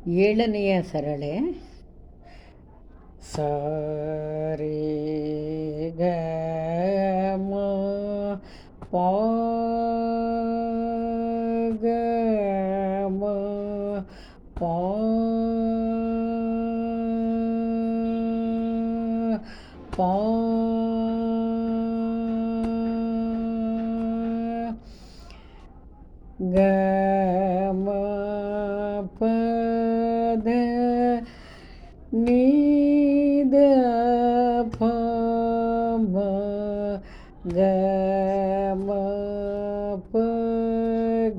ಏಳನೆಯ ಸರಳೆ ಸ ರೇ ಗ ಮ ಪ ಗ ಮ ಪ ಪ ಗ ಮ ಪ ದ ನಿ ದ ಪ ಮ ಗ ಮ ಪ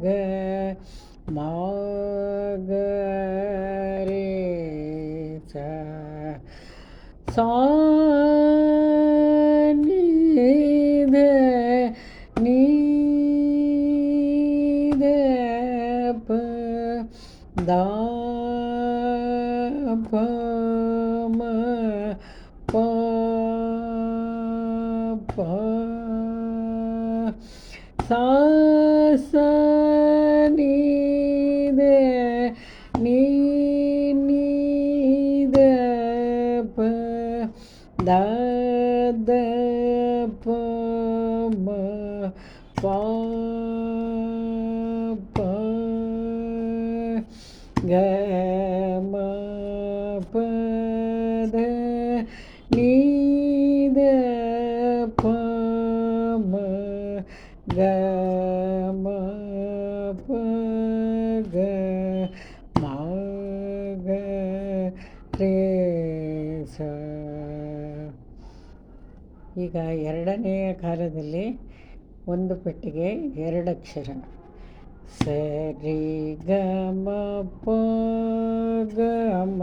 ಗ ಮ ಗ ರೇ ಸ ಸಾ ನಿ ದ ನಿ ದ ಪ ದ ಪ ಮ ಪ ಪ ಸಾ ಸ ನಿ ದ ನಿ ನಿ ದ ಪ ದ ದ ಪ ಮ ಪ ಪ ಗ ಮ ಪ ದ ನಿ ದ ಪ ಮ ಗ ಮ ಪ ಗ ಮ ಗ ರೇ ಸ. ಈಗ ಎರಡನೆಯ ಕಾಲದಲ್ಲಿ ಒಂದು ಪೆಟ್ಟಿಗೆ ಎರಡು ಅಕ್ಷರ ಸ ರಿ ಗ ಮ ಪ ಗ ಮ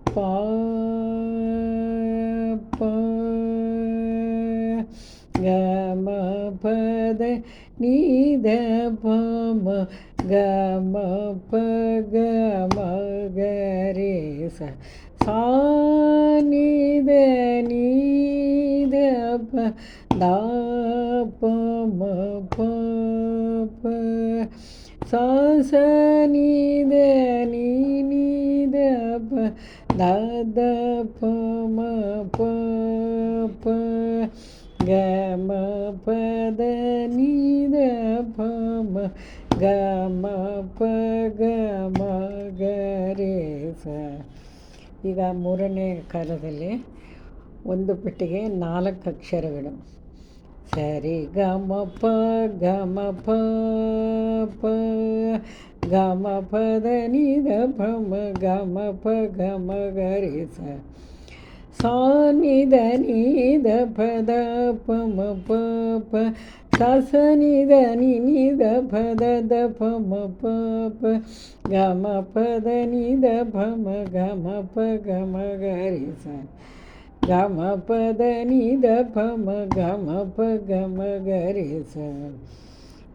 ಪ ಪ ಗ ಮ ಪ ದ ನಿ ದ ಪ ಮ ಗ ಮ ಪ ಗ ಮ ಗ ರೇ ಸ ಸಾ ನಿ ದ ನಿ ದ ಪ ದ ಪ ಮ ಪ ಪ ಸಾ ಸ ನಿ ದ ನಿ ನಿ ದ ಪ ದ ದ ಪ ಮ ಪ ಪ ಗ ಮ ಪ ದ ನಿ ದ ಪ ಮ ಗ ಮ ಪ ಗ ಮ ಗ ರೇ ಸ. ಈಗ ಮೂರನೇ ಕಾಲದಲ್ಲಿ ಒಂದು ಪೆಟ್ಟಿಗೆ ನಾಲ್ಕು ಅಕ್ಷರಗಳು ಸ ರಿ ಗ ಮ ಪ ಗ ಮ ಪ ಪ ಗ ಮ ಪ ದ ನಿ ದ ಪ ಮ ಗ ಮ ಪ ಗ ಮ ಗ ರೇ ಸ ಸಾ ನಿ ದ ನಿ ದ ಪ ದ ಪ ಮ ಪ ಪ ಸ ಸ ನಿ ದ ನಿ ನಿ ದ ಪ ದ ದ ಪ ಮ ಪ ಪ ಗ ಮ ಪ ದ ನಿ ದ ಪ ಮ ಗ ಮ ಪ ಗ ಮ ಗ ರೇ ಸ ಗ ಮ ಪ ದ ನಿ ದ ಪ ಮ ಗ ಮ ಪ ಗ ಮ ಗ ರೇ ಸ.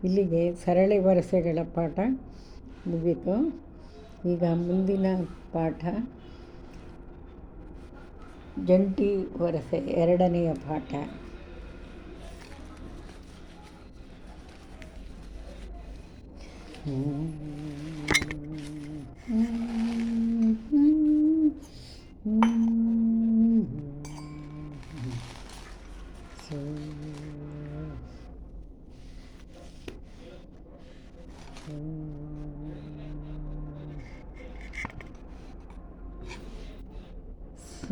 ಇಲ್ಲಿಗೆ ಸರಳಿ ವರಸೆಗಳ ಪಾಠ ಮುಗೀತು. ಈಗ ಮುಂದಿನ ಪಾಠ ಜಂಟಿ ವರಸೆ ಎರಡನೆಯ ಪಾಠ. ಸ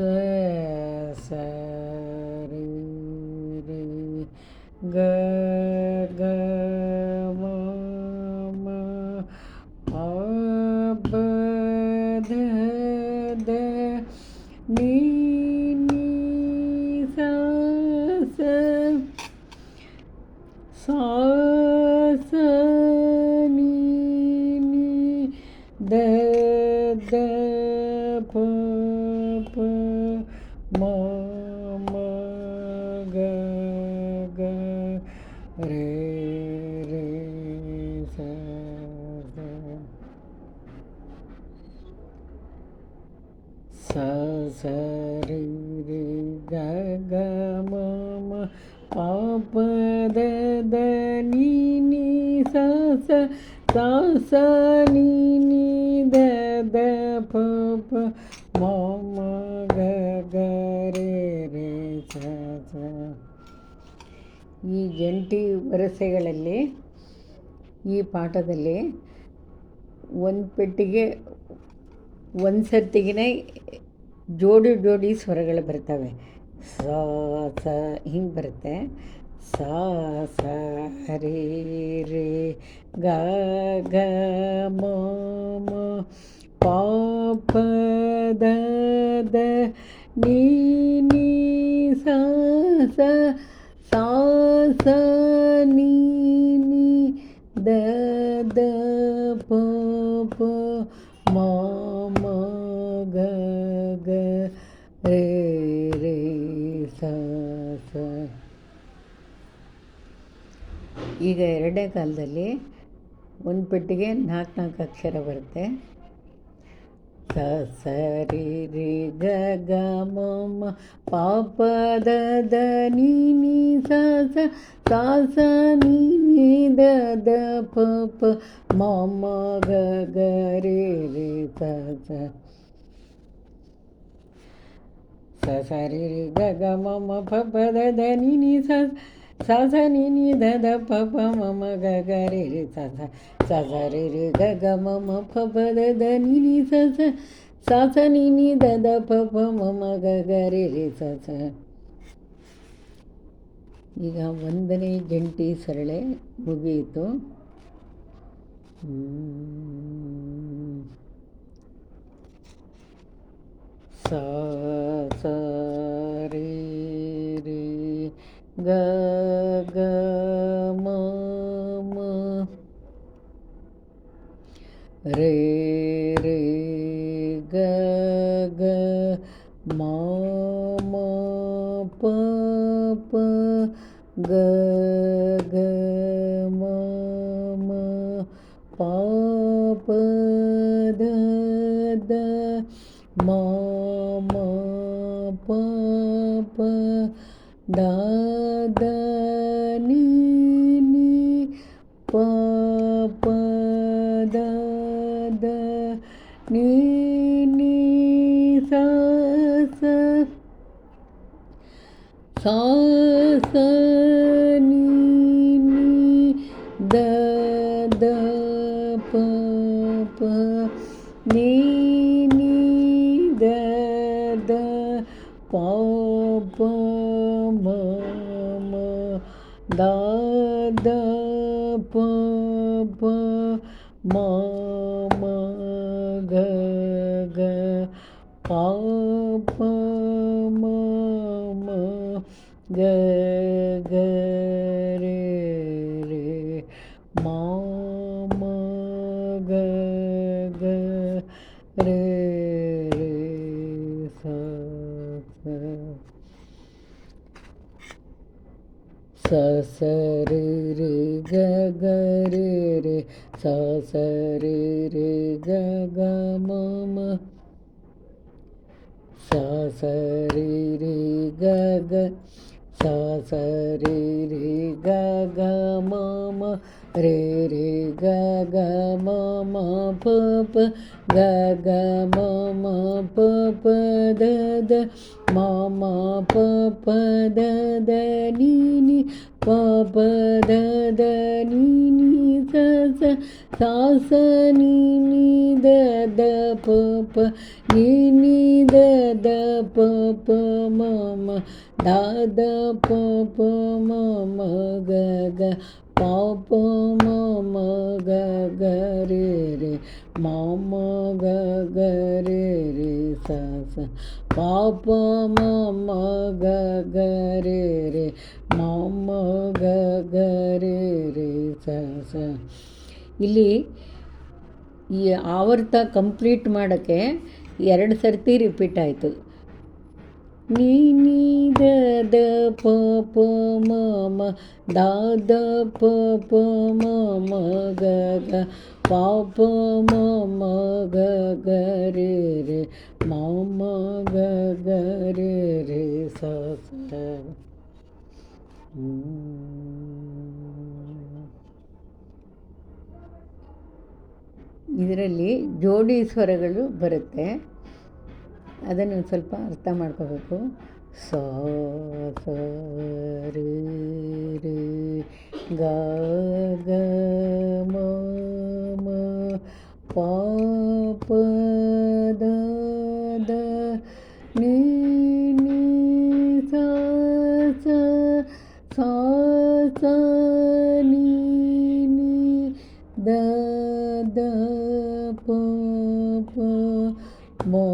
ಸ ರಿ ರಿ ಗ ಗ ಮ ಮ ಪ ಬ ದ ದ ನಿ ನಿ ಸ ಸ ಸಾ ಸ ನಿ ನಿ ದ ದ ಪ ಪ ಮ ಮ ಗ ಗ ರೇ ರೇ ಸ ಸ ಸ ರಿ ರಿ ಗ ಗ ಮ ಮ ಪ ಪ ದ ದ ನಿ ನಿ ಸ ಸ ಸಾ ಸ ನಿ ನಿ ದ ದ ಪ ಪ ಮ ಮ ಗ ಗ ರೇ ರೇ ಸ ಸ. ಈ ಜಂಟಿ ವರಸೆಗಳಲ್ಲಿ ಈ ಪಾಠದಲ್ಲಿ ಒಂದು ಪೆಟ್ಟಿಗೆ ಒಂದು ಸರ್ತಿಗೆ ಜೋಡಿ ಜೋಡಿ ಸ್ವರಗಳು ಬರ್ತವೆ. ಸ ಸ ಹಿಂಗೆ ಬರುತ್ತೆ. ಸ ಸ ರೇ ರೇ ಗ ಗ ಮ ಮ ಪ ಪ ದ ದ ನೀ ನೀ ಸ ಸ ಸಾ ಸ ನೀ ನೀ ದ ದ ಪ ಪ ಮ ಮ ಗ ಗ ರೇ ರೇ ಸ ಸ. ಈಗ ಎರಡನೇ ಕಾಲದಲ್ಲಿ ಒಂದು ಪೆಟ್ಟಿಗೆ 4 ಅಕ್ಷರ ಬರುತ್ತೆ. ಸ ಸ ರಿ ರಿ ಗ ಗ ಮ ಮ ಪ ಪ ದ ದ ನೀ ನೀ ಸ ಸ ಸಾ ಸ ನೀ ನೀ ದ ದ ಪ ಪ ಮ ಮ ಗ ಗ ರೇ ರೇ ಸ ಸ. ಸ ಸ ರಿ ರಿ ಗ ಗ ಮ ಮ ಪ ಪ ದ ದ ನೀ ನೀ ಸ ಸಾ ಸ ನೀ ನೀ ದ ದ ಪ ಪ ಮ ಮ ಗ ಗ ರೇ ರೇ ಸ ಸ. ಸ ಸ ರಿ ರಿ ಗ ಗ ಮ ಮ ಪ ಪ ದ ದ ನೀ ನೀ ಸ ಸ ಸಾ ಸ ನೀ ನೀ ದ ದ ಪ ಪ ಮ ಮ ಗ ಗ ರೇ ರೇ ಸ ಸ. ಈಗ 1ನೇ ಜಂಟಿ ಸರಳೆ ಮುಗಿಯಿತು. ಸ ಸ ರೇ ರೇ ಗ ಗ ಮ ಮ ರೇ ರೇ ಗ ಗ ಮ ಮ ಪ ಪ ಗ ಗ ಮ ಮ ಪ ಪ ದ ದ ಮ ಮ ಪ ಪ ದ ದ ನೀ ನೀ ಪ ಪ ದ ದ ನೀ ನೀ ಸ ಸ ಸಾ ಸ ನೀ ನೀ ದ ದ ಪ ಪ ನೀ ನೀ ದ ದ ಪ ಪ ಮ ಮ ದ ದ ಪ ಪ ಮ ಮ ಗ ಗ ಪ ಪ ಮ ಮ ಗ ಗ ರೇ ರೇ ಮ ಮ ಗ ಗ ರೇ ರೇ ಸ ಸ. ಸ ಸ ರೇ ರೇ ಗ ಗ ರೇ ರೇ ಸ ಸ ರೇ ರೇ ಗ ಗ ಮ ಮ ಸ ಸ ರೇ ರೇ ಗ ಗ ಸ ಸ ರೇ ರೇ ಗ ಗ ಮ ಮ ರೇ ರೇ ಗ ಗ ಮ ಮ ಪ ಪ ಗ ಗ ಮ ಮ ಪ ಪ ದ ದ ಮ ಮ ಪ ಪ ದ ದ ನೀ ನೀ ಪ ಪ ದ ದ ನೀ ನೀ ಸ ಸ ಸಾ ಸ ನೀ ನೀ ದ ದ ಪ ಪ ನೀ ನೀ ದ ದ ಪ ಪ ಮ ಮ ದ ದ ಪ ಪ ಮ ಮ ಗ ಗ ಪ ಪ ಮ ಮ ಗ ಗ ರೇ ರೇ ಮ ಮ ಗ ಗ ರೇ ರೇ ಸ ಸ ಪ ಪ ಮ ಮ ಗ ಗ ರೇ ರೇ ಮ ಮ ಗ ಗ ರೇ ರೇ ಸ ಸ. ಇಲ್ಲಿ ಈ ಆವರ್ತ ಕಂಪ್ಲೀಟ್ ಮಾಡೋಕ್ಕೆ 2 ಸರ್ತಿ ರಿಪೀಟ್ ಆಯಿತು. ನೀ ನೀ ದ ದ ಪ ಪ ಮ ಮ ದ ದ ಪ ಪ ಮ ಮ ಗ ಗ ಪ ಪ ಮ ಮ ಗ ಗ ರೇ ರೇ ಮ ಮ ಗ ಗ ರೇ ರೇ ಸ ಸ. ಇದರಲ್ಲಿ ಜೋಡಿ ಸ್ವರಗಳು ಬರುತ್ತೆ, ಅದನ್ನು ಸ್ವಲ್ಪ ಅರ್ಥ ಮಾಡ್ಕೋಬೇಕು. ಸ ಸ ರಿ ರಿ ಗ ಗ ಮ ಮ ಪ ಪ the the ni ni sa sa sa sa ni ni da da pa pa ma